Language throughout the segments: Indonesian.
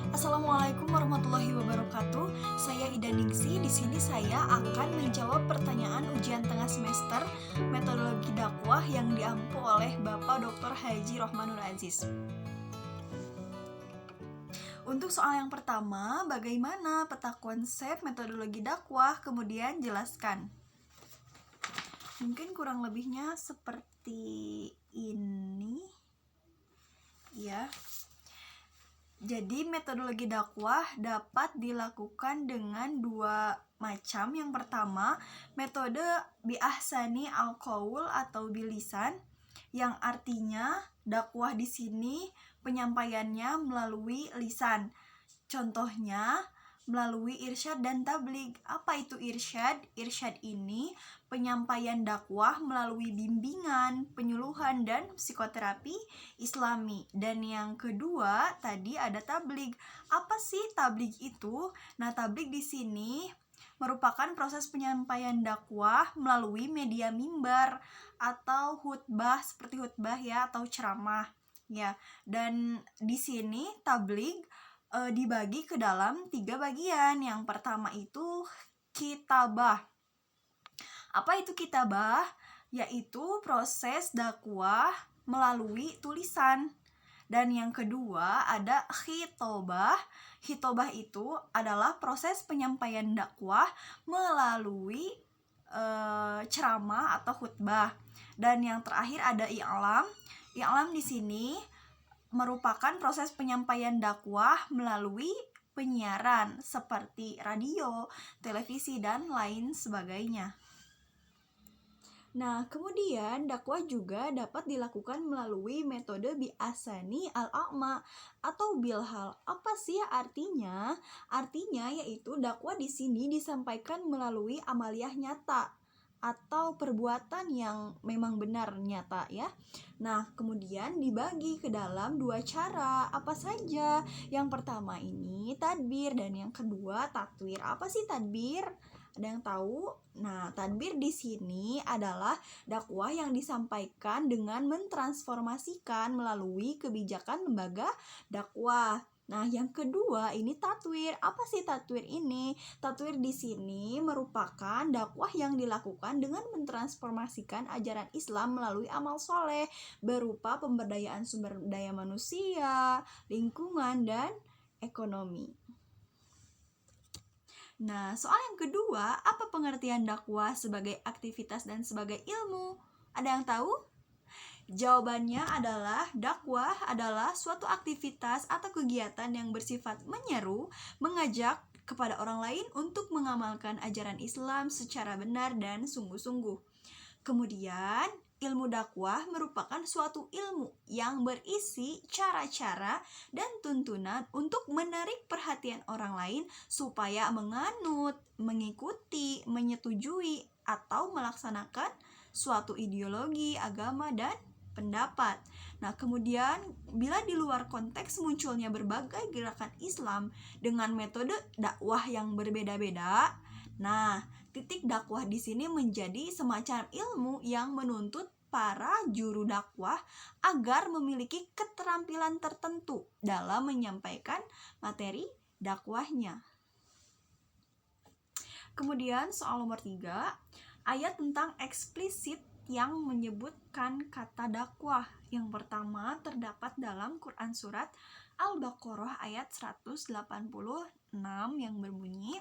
Assalamualaikum warahmatullahi wabarakatuh. Saya Ida Ningsi. Di sini saya akan menjawab pertanyaan ujian tengah semester metodologi dakwah yang diampu oleh Bapak Dr. Haji Rohmanul Aziz. Untuk soal yang pertama, bagaimana peta konsep metodologi dakwah? Kemudian jelaskan. Mungkin kurang lebihnya seperti ini, ya. Jadi metodologi dakwah dapat dilakukan dengan dua macam. Yang pertama, metode biahsani al-qaul atau bilisan, yang artinya dakwah di sini penyampaiannya melalui lisan. Contohnya melalui irsyad dan tabligh. Apa itu irsyad? Irsyad ini penyampaian dakwah melalui bimbingan, penyuluhan, dan psikoterapi Islami. Dan yang kedua tadi ada tabligh. Apa sih tabligh itu? Nah, tabligh di sini merupakan proses penyampaian dakwah melalui media mimbar atau khutbah, seperti khutbah ya, atau ceramah ya. Dan di sini tabligh dibagi ke dalam 3 bagian. Yang pertama itu kitabah. Apa itu kitabah? Yaitu proses dakwah melalui tulisan. Dan yang kedua ada khitobah. Khitobah itu adalah proses penyampaian dakwah melalui ceramah atau khutbah. Dan yang terakhir ada i'lam. I'lam di sini merupakan proses penyampaian dakwah melalui penyiaran seperti radio, televisi, dan lain sebagainya. Nah, kemudian dakwah juga dapat dilakukan melalui metode bi'asani al-a'ma atau bilhal. Apa sih artinya? Artinya yaitu dakwah di sini disampaikan melalui amaliyah nyata atau perbuatan yang memang benar nyata ya. Nah, kemudian dibagi ke dalam 2 cara. Apa saja? Yang pertama ini tadbir dan yang kedua tatwir. Apa sih tadbir? Ada yang tahu? Nah, tadbir di sini adalah dakwah yang disampaikan dengan mentransformasikan melalui kebijakan lembaga dakwah. Nah, yang kedua ini tatwir. Apa sih tatwir ini? Tatwir di sini merupakan dakwah yang dilakukan dengan mentransformasikan ajaran Islam melalui amal soleh berupa pemberdayaan sumber daya manusia, lingkungan, dan ekonomi. Nah, soal yang kedua, apa pengertian dakwah sebagai aktivitas dan sebagai ilmu? Ada yang tahu? Jawabannya adalah dakwah adalah suatu aktivitas atau kegiatan yang bersifat menyeru, mengajak kepada orang lain untuk mengamalkan ajaran Islam secara benar dan sungguh-sungguh. Kemudian, ilmu dakwah merupakan suatu ilmu yang berisi cara-cara dan tuntunan untuk menarik perhatian orang lain supaya menganut, mengikuti, menyetujui, atau melaksanakan suatu ideologi, agama, dan pendapat. Nah, kemudian bila di luar konteks munculnya berbagai gerakan Islam dengan metode dakwah yang berbeda-beda, nah, titik dakwah di sini menjadi semacam ilmu yang menuntut para juru dakwah agar memiliki keterampilan tertentu dalam menyampaikan materi dakwahnya. Kemudian soal nomor 3, ayat tentang eksplisit yang menyebutkan kata dakwah. Yang pertama terdapat dalam Quran surat Al-Baqarah ayat 186 yang berbunyi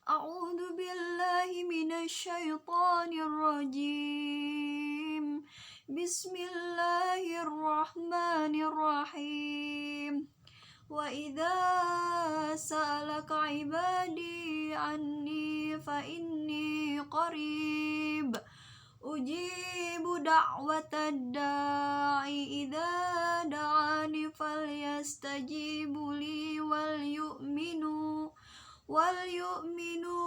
A'udzu billahi minasyaitonir rajim. Bismillahirrahmanirrahim. Wa idza sa'alaka 'ibadi anni fa inni qarib ujibu da'watad da'i idza da'ani falyastajibu li wal yu'minu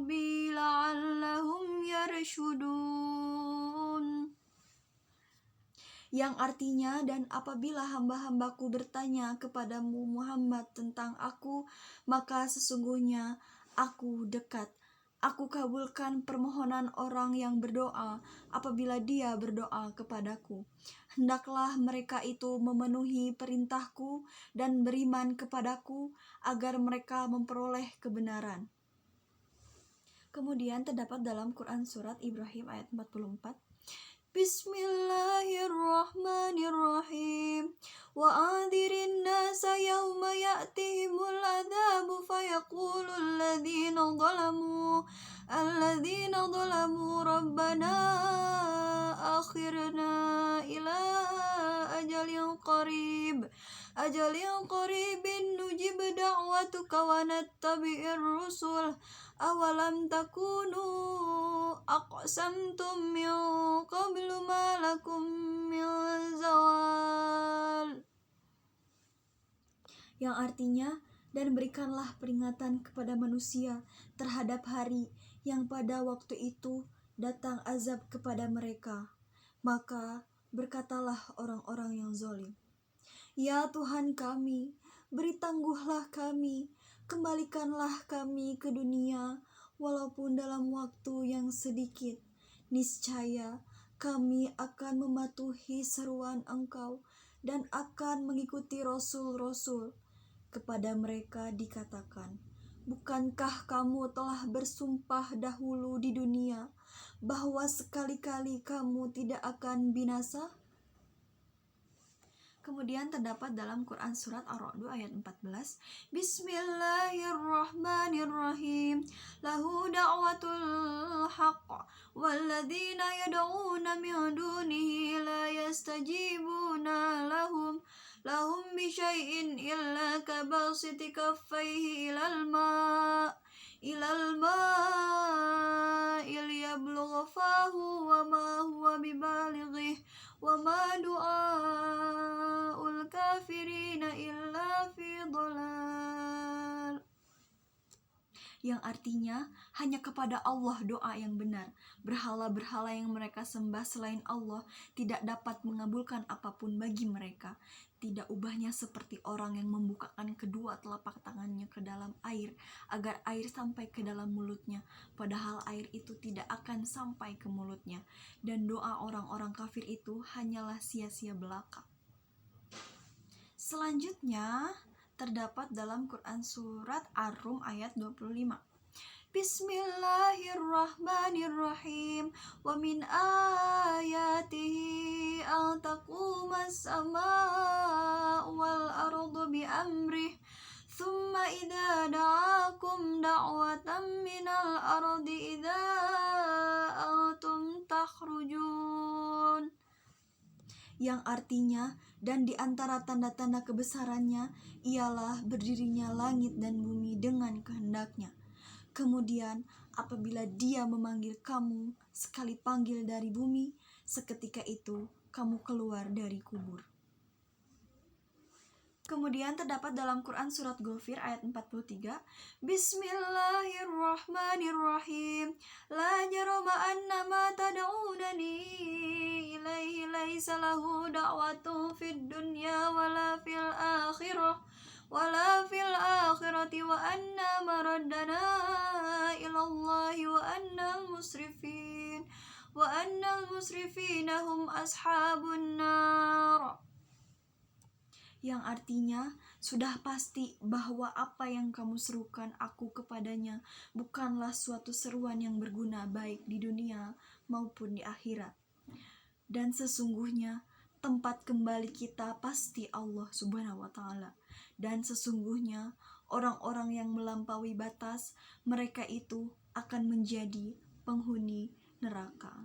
bi la'allahum yarshudun. Yang artinya, dan apabila hamba-hambaku bertanya kepadamu Muhammad tentang aku, maka sesungguhnya aku dekat. Aku kabulkan permohonan orang yang berdoa apabila dia berdoa kepadaku. Hendaklah mereka itu memenuhi perintahku dan beriman kepadaku agar mereka memperoleh kebenaran. Kemudian terdapat dalam Quran surat Ibrahim ayat 44. Bismillahirrahmanirrahim. Wa anzirin nasa yawma ya'tihimul adzabu fayaqulul ladzina zalamu rabbana akhirna ila ajalin qaribin nujib da'watuka wa nattabi'ir rusul awalam takunu aqsamtum min qablu ma lakum min zawal, yang artinya, dan berikanlah peringatan kepada manusia terhadap hari yang pada waktu itu datang azab kepada mereka. Maka berkatalah orang-orang yang zalim, ya Tuhan kami, beri tangguhlah kami, kembalikanlah kami ke dunia, walaupun dalam waktu yang sedikit. Niscaya kami akan mematuhi seruan Engkau dan akan mengikuti rasul-rasul. Kepada mereka dikatakan, bukankah kamu telah bersumpah dahulu di dunia bahwa sekali-kali kamu tidak akan binasa? Kemudian terdapat dalam Quran surat Ar-Ra'd ayat 14. Bismillahirrahmanirrahim. Lahu da'watul haqq walladzina yad'una min dunihi la yastajibuna lahum bisyai'in illa kabasiti kaffaihi ilal ma'i liyablugha fahu wa ma huwa bibalighi wa ma du'aul kafirina illa fi dhalal, yang artinya hanya kepada Allah doa yang benar. Berhala-berhala yang mereka sembah selain Allah tidak dapat mengabulkan apapun bagi mereka. Tidak ubahnya seperti orang yang membukakan kedua telapak tangannya ke dalam air agar air sampai ke dalam mulutnya, padahal air itu tidak akan sampai ke mulutnya, dan doa orang-orang kafir itu hanyalah sia-sia belaka. Selanjutnya terdapat dalam Quran surat Ar-Rum ayat 25. Bismillahirrahmanirrahim. Wa min ayatihi an taqumas sama'u wal ardu bi amrih thumma idza da'akum da'watan minal ardi idza antum takhrujun, yang artinya, dan di antara tanda-tanda kebesarannya ialah berdirinya langit dan bumi dengan kehendaknya. Kemudian apabila Dia memanggil kamu sekali panggil dari bumi, seketika itu kamu keluar dari kubur. Kemudian terdapat dalam Quran surat Ghafir ayat 43. Bismillahirrahmanirrahim. La jarama anna ma tad'unani ilaihi laisa lahu da'watun fid dunya wala fil akhirati wa anna maraddana ilallahi wa annal musrifina hum ashabun nar, yang artinya, sudah pasti bahwa apa yang kamu serukan aku kepadanya bukanlah suatu seruan yang berguna baik di dunia maupun di akhirat. Dan sesungguhnya tempat kembali kita pasti Allah Subhanahu wa Ta'ala. Dan sesungguhnya orang-orang yang melampaui batas, mereka itu akan menjadi penghuni neraka.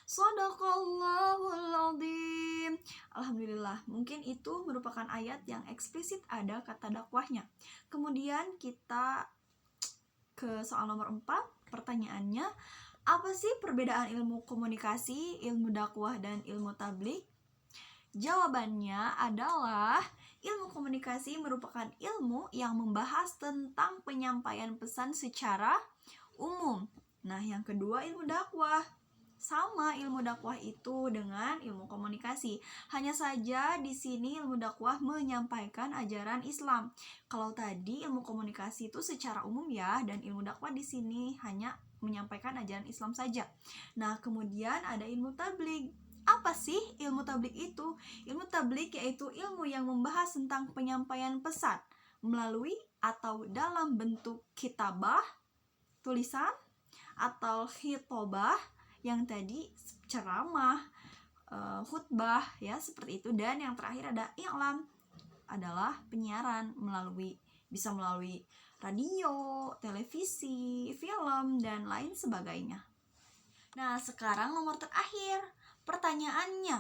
Shadaqallahul azim. Alhamdulillah, mungkin itu merupakan ayat yang eksplisit ada kata dakwahnya. Kemudian kita ke soal nomor 4. Pertanyaannya, apa sih perbedaan ilmu komunikasi, ilmu dakwah, dan ilmu tabligh? Jawabannya adalah ilmu komunikasi merupakan ilmu yang membahas tentang penyampaian pesan secara umum. Nah, yang kedua ilmu dakwah. Sama ilmu dakwah itu dengan ilmu komunikasi. Hanya saja di sini ilmu dakwah menyampaikan ajaran Islam. Kalau tadi ilmu komunikasi itu secara umum ya, dan ilmu dakwah di sini hanya menyampaikan ajaran Islam saja. Nah, kemudian ada ilmu tabligh. Apa sih ilmu tabligh itu? Ilmu tabligh yaitu ilmu yang membahas tentang penyampaian pesan melalui atau dalam bentuk kitabah, tulisan, atau khitobah yang tadi ceramah, khutbah ya seperti itu. Dan yang terakhir ada i'lam, adalah penyiaran bisa melalui radio, televisi, film, dan lain sebagainya. Nah, sekarang nomor terakhir. Pertanyaannya,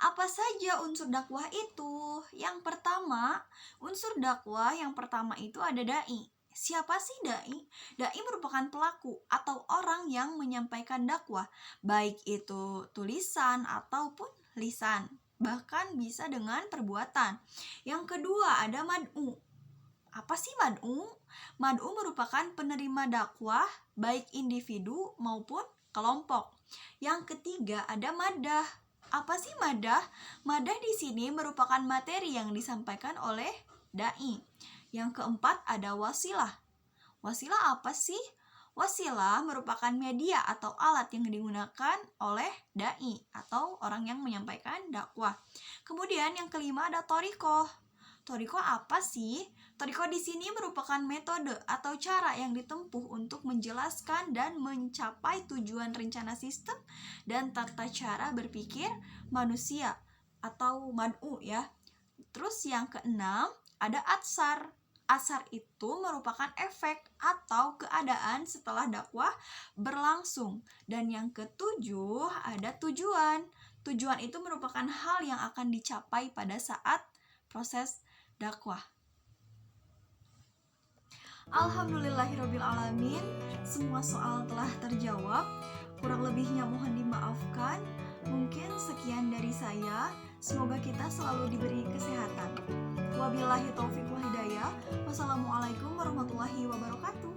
apa saja unsur dakwah itu? Yang pertama, unsur dakwah yang pertama itu ada dai. Siapa sih dai? Dai merupakan pelaku atau orang yang menyampaikan dakwah, baik itu tulisan ataupun lisan, bahkan bisa dengan perbuatan. Yang kedua ada mad'u. Apa sih mad'u? Mad'u merupakan penerima dakwah, baik individu maupun kelompok. Yang ketiga ada madah. Apa sih madah? Madah di sini merupakan materi yang disampaikan oleh dai. Yang keempat ada wasilah. Wasilah apa sih? Wasilah merupakan media atau alat yang digunakan oleh dai atau orang yang menyampaikan dakwah. Kemudian yang kelima ada thariqah. Thariqah apa sih? Thariqah di sini merupakan metode atau cara yang ditempuh untuk menjelaskan dan mencapai tujuan rencana sistem dan tata cara berpikir manusia atau mad'u ya. Terus yang keenam ada atsar. Atsar itu merupakan efek atau keadaan setelah dakwah berlangsung. Dan yang ketujuh ada tujuan. Tujuan itu merupakan hal yang akan dicapai pada saat proses dakwah. Alhamdulillahirrabbilalamin, semua soal telah terjawab. Kurang lebihnya mohon dimaafkan. Mungkin sekian dari saya. Semoga kita selalu diberi kesehatan. Wabillahi taufiq wal hidayah. Wassalamualaikum warahmatullahi wabarakatuh.